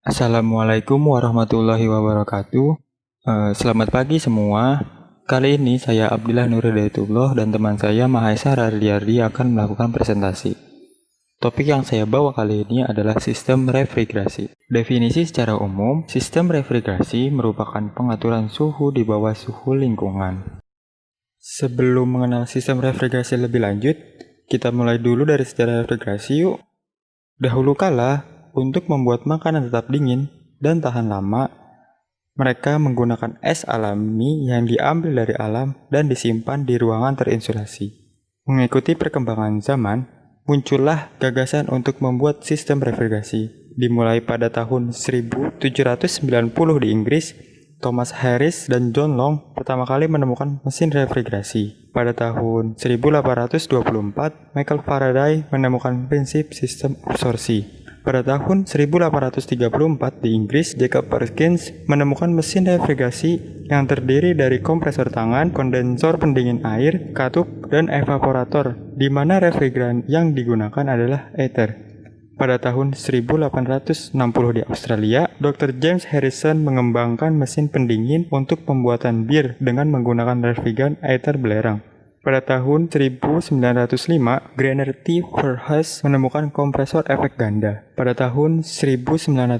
Assalamualaikum warahmatullahi wabarakatuh. Selamat pagi semua. Kali ini saya Abdillah Nur Hidayatullah dan teman saya Mahesa Rardiardi akan melakukan presentasi. Topik yang saya bawa kali ini adalah sistem refrigerasi. Definisi secara umum, sistem refrigerasi merupakan pengaturan suhu di bawah suhu lingkungan. Sebelum mengenal sistem refrigerasi lebih lanjut, kita mulai dulu dari sejarah refrigerasi yuk. Dahulu kala, untuk membuat makanan tetap dingin dan tahan lama, mereka menggunakan es alami yang diambil dari alam dan disimpan di ruangan terinsulasi. Mengikuti perkembangan zaman, muncullah gagasan untuk membuat sistem refrigerasi. Dimulai pada tahun 1790 di Inggris, Thomas Harris dan John Long pertama kali menemukan mesin refrigerasi. Pada tahun 1824, Michael Faraday menemukan prinsip sistem absorpsi. Pada tahun 1834 di Inggris, Jacob Perkins menemukan mesin refrigerasi yang terdiri dari kompresor tangan, kondensor pendingin air, katup, dan evaporator, di mana refrigeran yang digunakan adalah ether. Pada tahun 1860 di Australia, Dr. James Harrison mengembangkan mesin pendingin untuk pembuatan bir dengan menggunakan refrigeran ether belerang. Pada tahun 1905, Greiner T. Verhees menemukan kompresor efek ganda. Pada tahun 1910,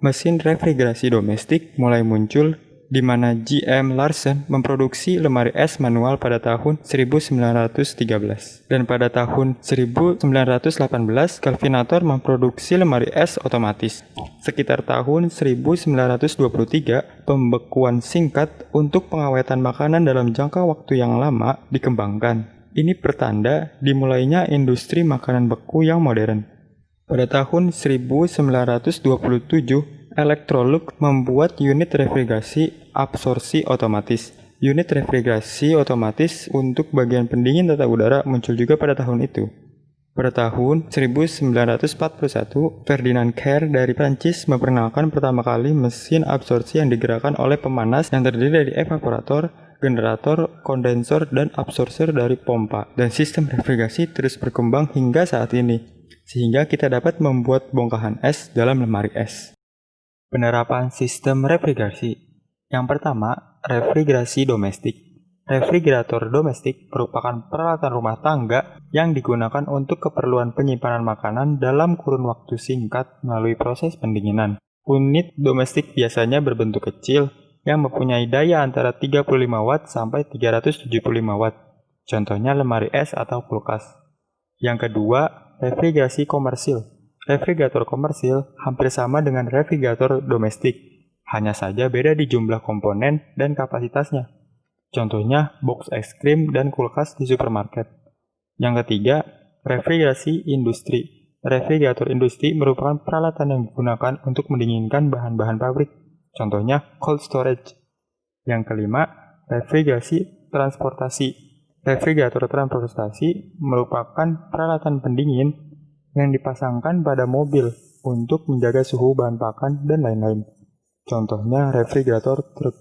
mesin refrigerasi domestik mulai muncul di mana G.M. Larsen memproduksi lemari es manual pada tahun 1913. Dan pada tahun 1918, Kelvinator memproduksi lemari es otomatis. Sekitar tahun 1923, pembekuan singkat untuk pengawetan makanan dalam jangka waktu yang lama dikembangkan. Ini pertanda dimulainya industri makanan beku yang modern. Pada tahun 1927, Electrolux membuat unit refrigerasi absorpsi otomatis. Unit refrigerasi otomatis untuk bagian pendingin tata udara muncul juga pada tahun itu. Pada tahun 1941, Ferdinand Care dari Prancis memperkenalkan pertama kali mesin absorpsi yang digerakkan oleh pemanas yang terdiri dari evaporator, generator, kondensor, dan absorber dari pompa. Dan sistem refrigerasi terus berkembang hingga saat ini, sehingga kita dapat membuat bongkahan es dalam lemari es. Penerapan sistem refrigerasi. Yang pertama, refrigerasi domestik. Refrigerator domestik merupakan peralatan rumah tangga yang digunakan untuk keperluan penyimpanan makanan dalam kurun waktu singkat melalui proses pendinginan. Unit domestik biasanya berbentuk kecil yang mempunyai daya antara 35 watt sampai 375 watt. Contohnya lemari es atau kulkas. Yang kedua, refrigerasi komersil. Refrigerator komersil hampir sama dengan refrigerator domestik, hanya saja beda di jumlah komponen dan kapasitasnya. Contohnya box es krim dan kulkas di supermarket. Yang ketiga, refrigerasi industri. Refrigerator industri merupakan peralatan yang digunakan untuk mendinginkan bahan-bahan pabrik. Contohnya cold storage. Yang kelima, refrigerasi transportasi. Refrigerator transportasi merupakan peralatan pendingin yang dipasangkan pada mobil untuk menjaga suhu bahan pakan dan lain-lain. Contohnya refrigerator truk.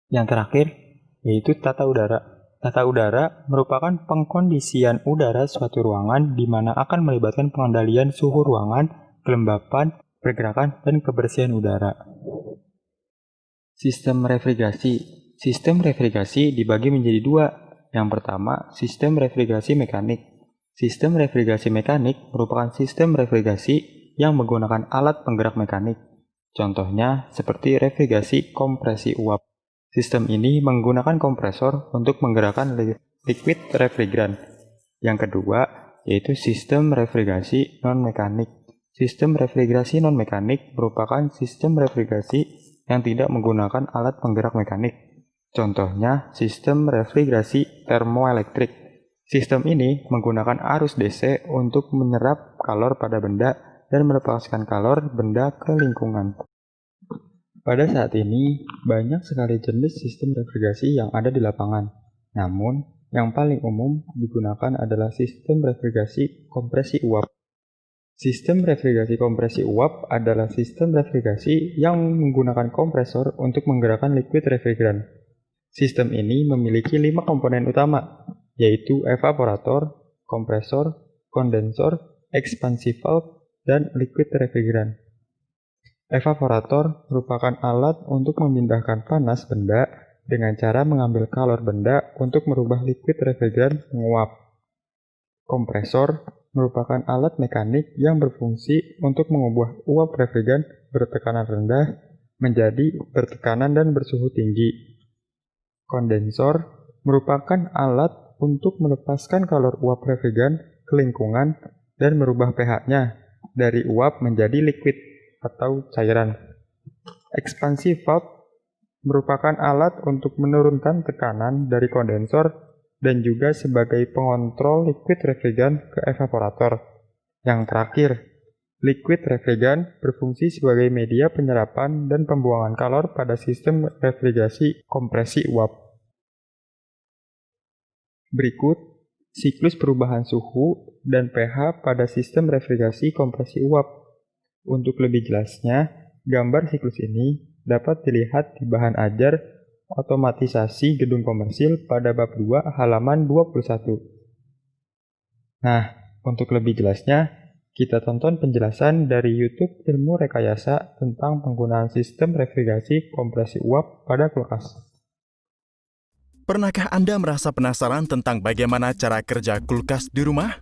Yang terakhir, yaitu tata udara. Tata udara merupakan pengkondisian udara suatu ruangan di mana akan melibatkan pengendalian suhu ruangan, kelembapan, pergerakan, dan kebersihan udara. Sistem refrigerasi. Sistem refrigerasi dibagi menjadi dua. Yang pertama, sistem refrigerasi mekanik. Sistem refrigerasi mekanik merupakan sistem refrigerasi yang menggunakan alat penggerak mekanik. Contohnya seperti refrigerasi kompresi uap. Sistem ini menggunakan kompresor untuk menggerakkan liquid refrigeran. Yang kedua, yaitu sistem refrigerasi non-mekanik. Sistem refrigerasi non-mekanik merupakan sistem refrigerasi yang tidak menggunakan alat penggerak mekanik. Contohnya sistem refrigerasi termoelektrik. Sistem ini menggunakan arus DC untuk menyerap kalor pada benda dan melepaskan kalor benda ke lingkungan. Pada saat ini, banyak sekali jenis sistem refrigerasi yang ada di lapangan. Namun, yang paling umum digunakan adalah sistem refrigerasi kompresi uap. Sistem refrigerasi kompresi uap adalah sistem refrigerasi yang menggunakan kompresor untuk menggerakkan liquid refrigeran. Sistem ini memiliki 5 komponen utama, yaitu evaporator, kompresor, kondensor, expansive valve, dan liquid refrigeran. Evaporator merupakan alat untuk memindahkan panas benda dengan cara mengambil kalor benda untuk merubah liquid refrigeran menguap. Kompresor merupakan alat mekanik yang berfungsi untuk mengubah uap refrigeran bertekanan rendah menjadi bertekanan dan bersuhu tinggi. Kondensor merupakan alat untuk melepaskan kalor uap refrigeran ke lingkungan dan merubah pH-nya dari uap menjadi liquid atau cairan. Ekspansi valve merupakan alat untuk menurunkan tekanan dari kondensor dan juga sebagai pengontrol liquid refrigeran ke evaporator. Yang terakhir, liquid refrigeran berfungsi sebagai media penyerapan dan pembuangan kalor pada sistem refrigerasi kompresi uap. Berikut, siklus perubahan suhu dan pH pada sistem refrigerasi kompresi uap. Untuk lebih jelasnya, gambar siklus ini dapat dilihat di bahan ajar otomatisasi gedung komersil pada bab 2 halaman 21. Nah, untuk lebih jelasnya, kita tonton penjelasan dari YouTube Ilmu Rekayasa tentang penggunaan sistem refrigerasi kompresi uap pada kulkas. Pernahkah Anda merasa penasaran tentang bagaimana cara kerja kulkas di rumah?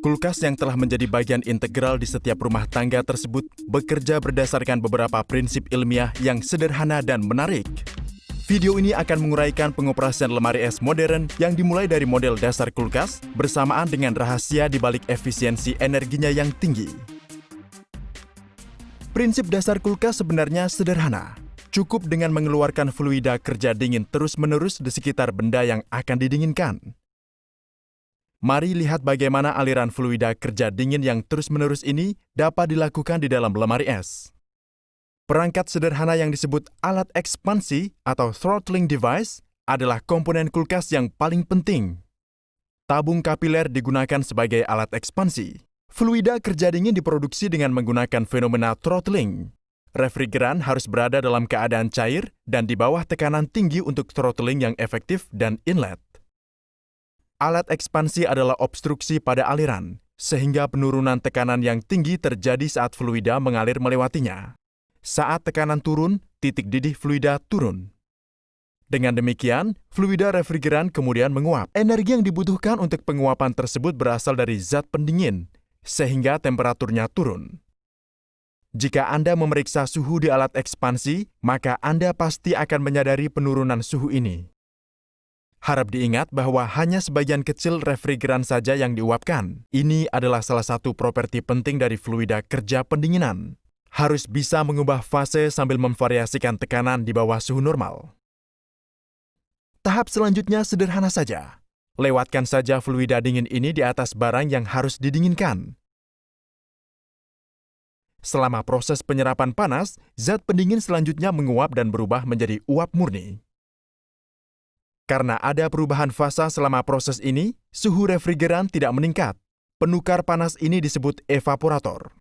Kulkas yang telah menjadi bagian integral di setiap rumah tangga tersebut bekerja berdasarkan beberapa prinsip ilmiah yang sederhana dan menarik. Video ini akan menguraikan pengoperasian lemari es modern yang dimulai dari model dasar kulkas bersamaan dengan rahasia di balik efisiensi energinya yang tinggi. Prinsip dasar kulkas sebenarnya sederhana. Cukup dengan mengeluarkan fluida kerja dingin terus-menerus di sekitar benda yang akan didinginkan. Mari lihat bagaimana aliran fluida kerja dingin yang terus-menerus ini dapat dilakukan di dalam lemari es. Perangkat sederhana yang disebut alat ekspansi atau throttling device adalah komponen kulkas yang paling penting. Tabung kapiler digunakan sebagai alat ekspansi. Fluida kerja dingin diproduksi dengan menggunakan fenomena throttling. Refrigeran harus berada dalam keadaan cair dan di bawah tekanan tinggi untuk throttling yang efektif dan inlet. Alat ekspansi adalah obstruksi pada aliran, sehingga penurunan tekanan yang tinggi terjadi saat fluida mengalir melewatinya. Saat tekanan turun, titik didih fluida turun. Dengan demikian, fluida refrigeran kemudian menguap. Energi yang dibutuhkan untuk penguapan tersebut berasal dari zat pendingin, sehingga temperaturnya turun. Jika Anda memeriksa suhu di alat ekspansi, maka Anda pasti akan menyadari penurunan suhu ini. Harap diingat bahwa hanya sebagian kecil refrigeran saja yang diuapkan. Ini adalah salah satu properti penting dari fluida kerja pendinginan. Harus bisa mengubah fase sambil memvariasikan tekanan di bawah suhu normal. Tahap selanjutnya sederhana saja. Lewatkan saja fluida dingin ini di atas barang yang harus didinginkan. Selama proses penyerapan panas, zat pendingin selanjutnya menguap dan berubah menjadi uap murni. Karena ada perubahan fasa selama proses ini, suhu refrigeran tidak meningkat. Penukar panas ini disebut evaporator.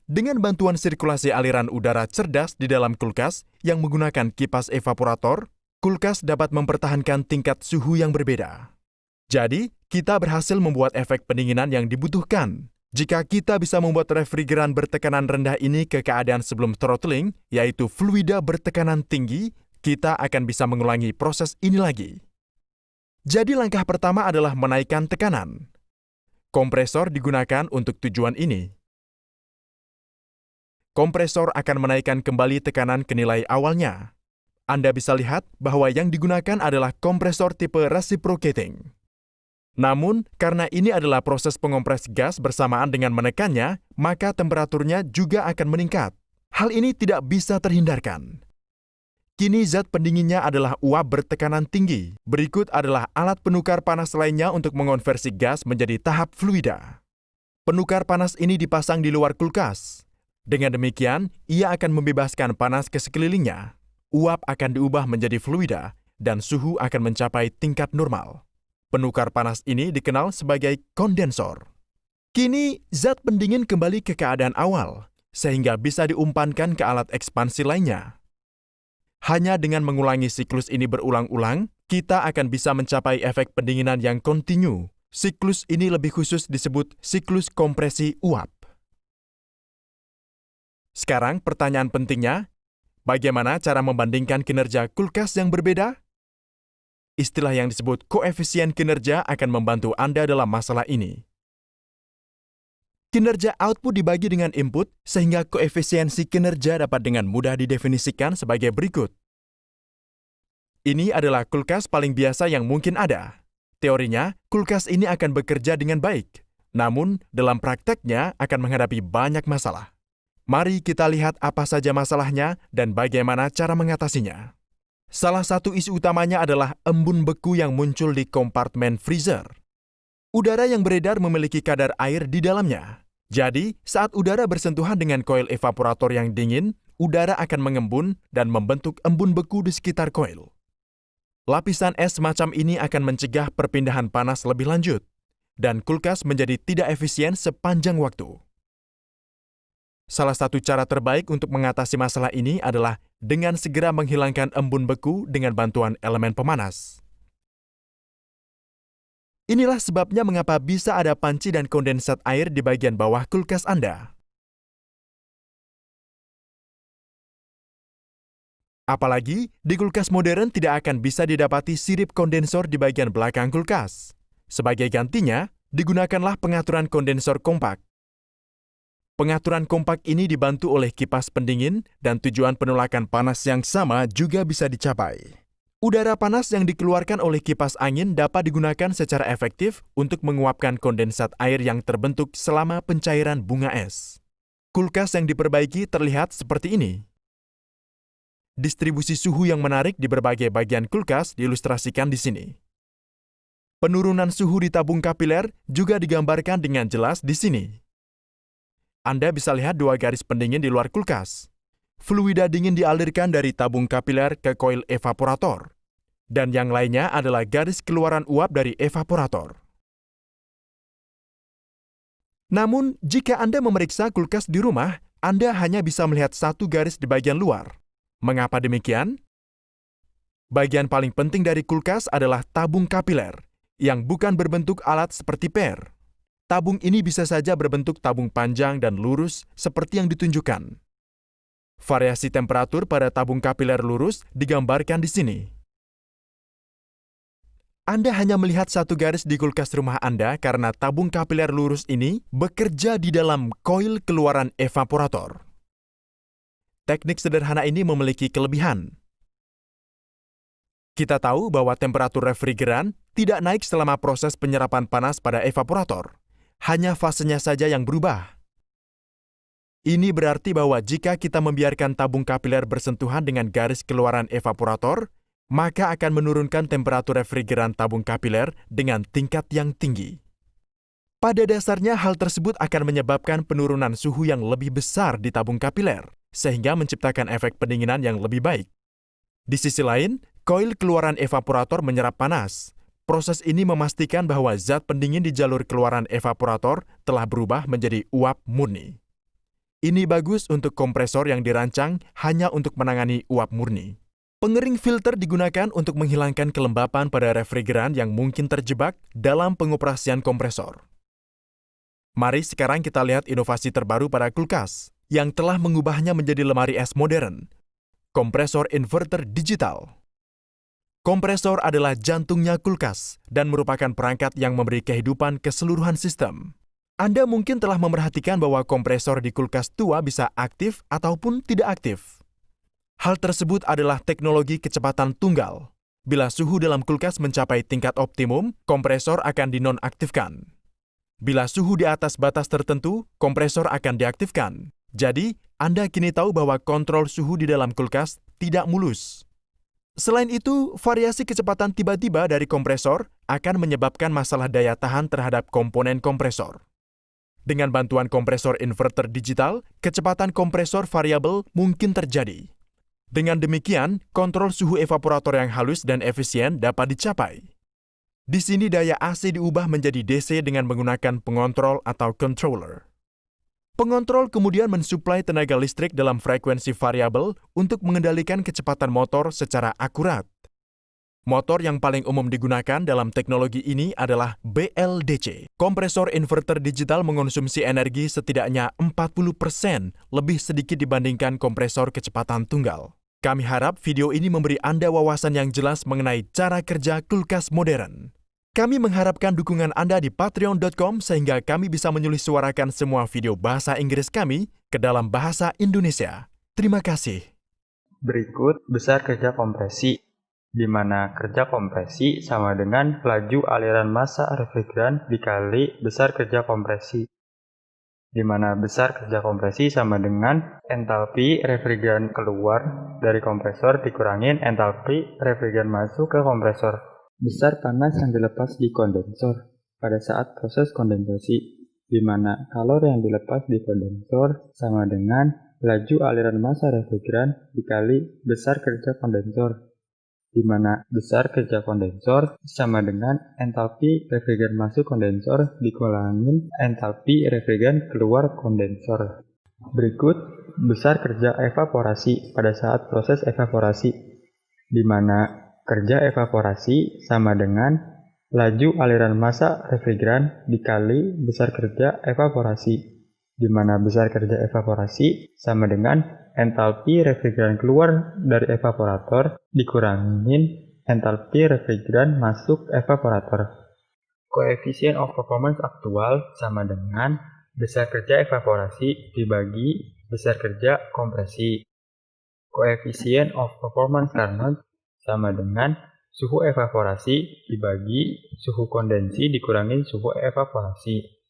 Dengan bantuan sirkulasi aliran udara cerdas di dalam kulkas yang menggunakan kipas evaporator, kulkas dapat mempertahankan tingkat suhu yang berbeda. Jadi, kita berhasil membuat efek pendinginan yang dibutuhkan. Jika kita bisa membuat refrigeran bertekanan rendah ini ke keadaan sebelum throttling, yaitu fluida bertekanan tinggi, kita akan bisa mengulangi proses ini lagi. Jadi langkah pertama adalah menaikkan tekanan. Kompresor digunakan untuk tujuan ini. Kompresor akan menaikkan kembali tekanan ke nilai awalnya. Anda bisa lihat bahwa yang digunakan adalah kompresor tipe reciprocating. Namun, karena ini adalah proses pengompres gas bersamaan dengan menekannya, maka temperaturnya juga akan meningkat. Hal ini tidak bisa terhindarkan. Kini zat pendinginnya adalah uap bertekanan tinggi. Berikut adalah alat penukar panas lainnya untuk mengonversi gas menjadi tahap fluida. Penukar panas ini dipasang di luar kulkas. Dengan demikian, ia akan membebaskan panas ke sekelilingnya. Uap akan diubah menjadi fluida dan suhu akan mencapai tingkat normal. Penukar panas ini dikenal sebagai kondensor. Kini, zat pendingin kembali ke keadaan awal, sehingga bisa diumpankan ke alat ekspansi lainnya. Hanya dengan mengulangi siklus ini berulang-ulang, kita akan bisa mencapai efek pendinginan yang kontinu, Siklus ini lebih khusus disebut siklus kompresi uap. Sekarang pertanyaan pentingnya, bagaimana cara membandingkan kinerja kulkas yang berbeda? Istilah yang disebut koefisien kinerja akan membantu Anda dalam masalah ini. Kinerja output dibagi dengan input, sehingga koefisiensi kinerja dapat dengan mudah didefinisikan sebagai berikut. Ini adalah kulkas paling biasa yang mungkin ada. Teorinya, kulkas ini akan bekerja dengan baik, namun dalam prakteknya akan menghadapi banyak masalah. Mari kita lihat apa saja masalahnya dan bagaimana cara mengatasinya. Salah satu isu utamanya adalah embun beku yang muncul di kompartemen freezer. Udara yang beredar memiliki kadar air di dalamnya. Jadi, saat udara bersentuhan dengan koil evaporator yang dingin, udara akan mengembun dan membentuk embun beku di sekitar koil. Lapisan es semacam ini akan mencegah perpindahan panas lebih lanjut, dan kulkas menjadi tidak efisien sepanjang waktu. Salah satu cara terbaik untuk mengatasi masalah ini adalah dengan segera menghilangkan embun beku dengan bantuan elemen pemanas. Inilah sebabnya mengapa bisa ada panci dan kondensat air di bagian bawah kulkas Anda. Apalagi, di kulkas modern tidak akan bisa didapati sirip kondensor di bagian belakang kulkas. Sebagai gantinya, digunakanlah pengaturan kondensor kompak. Pengaturan kompak ini dibantu oleh kipas pendingin dan tujuan penolakan panas yang sama juga bisa dicapai. Udara panas yang dikeluarkan oleh kipas angin dapat digunakan secara efektif untuk menguapkan kondensat air yang terbentuk selama pencairan bunga es. Kulkas yang diperbaiki terlihat seperti ini. Distribusi suhu yang menarik di berbagai bagian kulkas diilustrasikan di sini. Penurunan suhu di tabung kapiler juga digambarkan dengan jelas di sini. Anda bisa lihat dua garis pendingin di luar kulkas. Fluida dingin dialirkan dari tabung kapiler ke koil evaporator. Dan yang lainnya adalah garis keluaran uap dari evaporator. Namun, jika Anda memeriksa kulkas di rumah, Anda hanya bisa melihat satu garis di bagian luar. Mengapa demikian? Bagian paling penting dari kulkas adalah tabung kapiler, yang bukan berbentuk alat seperti per. Tabung ini bisa saja berbentuk tabung panjang dan lurus seperti yang ditunjukkan. Variasi temperatur pada tabung kapiler lurus digambarkan di sini. Anda hanya melihat satu garis di kulkas rumah Anda karena tabung kapiler lurus ini bekerja di dalam koil keluaran evaporator. Teknik sederhana ini memiliki kelebihan. Kita tahu bahwa temperatur refrigeran tidak naik selama proses penyerapan panas pada evaporator. Hanya fasenya saja yang berubah. Ini berarti bahwa jika kita membiarkan tabung kapiler bersentuhan dengan garis keluaran evaporator, maka akan menurunkan temperatur refrigeran tabung kapiler dengan tingkat yang tinggi. Pada dasarnya hal tersebut akan menyebabkan penurunan suhu yang lebih besar di tabung kapiler, sehingga menciptakan efek pendinginan yang lebih baik. Di sisi lain, koil keluaran evaporator menyerap panas. Proses ini memastikan bahwa zat pendingin di jalur keluaran evaporator telah berubah menjadi uap murni. Ini bagus untuk kompresor yang dirancang hanya untuk menangani uap murni. Pengering filter digunakan untuk menghilangkan kelembapan pada refrigeran yang mungkin terjebak dalam pengoperasian kompresor. Mari sekarang kita lihat inovasi terbaru pada kulkas, yang telah mengubahnya menjadi lemari es modern. Kompresor inverter digital. Kompresor adalah jantungnya kulkas dan merupakan perangkat yang memberi kehidupan keseluruhan sistem. Anda mungkin telah memerhatikan bahwa kompresor di kulkas tua bisa aktif ataupun tidak aktif. Hal tersebut adalah teknologi kecepatan tunggal. Bila suhu dalam kulkas mencapai tingkat optimum, kompresor akan dinonaktifkan. Bila suhu di atas batas tertentu, kompresor akan diaktifkan. Jadi, Anda kini tahu bahwa kontrol suhu di dalam kulkas tidak mulus. Selain itu, variasi kecepatan tiba-tiba dari kompresor akan menyebabkan masalah daya tahan terhadap komponen kompresor. Dengan bantuan kompresor inverter digital, kecepatan kompresor variabel mungkin terjadi. Dengan demikian, kontrol suhu evaporator yang halus dan efisien dapat dicapai. Di sini daya AC diubah menjadi DC dengan menggunakan pengontrol atau controller. Pengontrol kemudian mensuplai tenaga listrik dalam frekuensi variabel untuk mengendalikan kecepatan motor secara akurat. Motor yang paling umum digunakan dalam teknologi ini adalah BLDC. Kompresor inverter digital mengonsumsi energi setidaknya 40% lebih sedikit dibandingkan kompresor kecepatan tunggal. Kami harap video ini memberi Anda wawasan yang jelas mengenai cara kerja kulkas modern. Kami mengharapkan dukungan Anda di patreon.com sehingga kami bisa menyuarakan semua video bahasa Inggris kami ke dalam bahasa Indonesia. Terima kasih. Berikut besar kerja kompresi, di mana kerja kompresi sama dengan laju aliran massa refrigeran dikali besar kerja kompresi, di mana besar kerja kompresi sama dengan entalpi refrigeran keluar dari kompresor dikurangin entalpi refrigeran masuk ke kompresor. Besar panas yang dilepas di kondensor pada saat proses kondensasi, di mana kalor yang dilepas di kondensor sama dengan laju aliran massa refrigeran dikali besar kerja kondensor, di mana besar kerja kondensor sama dengan entalpi refrigeran masuk kondensor dikurangin entalpi refrigeran keluar kondensor. Berikut besar kerja evaporasi pada saat proses evaporasi, di mana kerja evaporasi sama dengan laju aliran massa refrigeran dikali besar kerja evaporasi, di mana besar kerja evaporasi sama dengan entalpi refrigeran keluar dari evaporator dikurangin entalpi refrigeran masuk evaporator. Coefficient of performance aktual sama dengan besar kerja evaporasi dibagi besar kerja kompresi. Coefficient of performance Carnot sama dengan suhu evaporasi dibagi suhu kondensi dikurangi suhu evaporasi.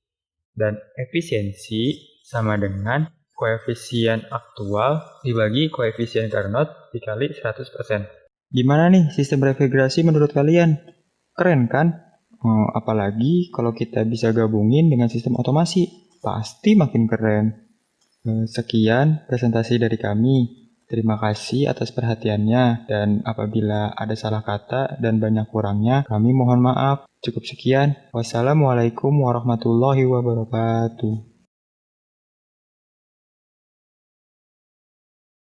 Dan efisiensi sama dengan koefisien aktual dibagi koefisien Carnot dikali 100%. Gimana nih sistem refrigerasi menurut kalian? Keren kan? Apalagi kalau kita bisa gabungin dengan sistem otomasi, pasti makin keren. Sekian presentasi dari kami. Terima kasih atas perhatiannya, dan apabila ada salah kata dan banyak kurangnya, kami mohon maaf. Cukup sekian. Wassalamualaikum warahmatullahi wabarakatuh.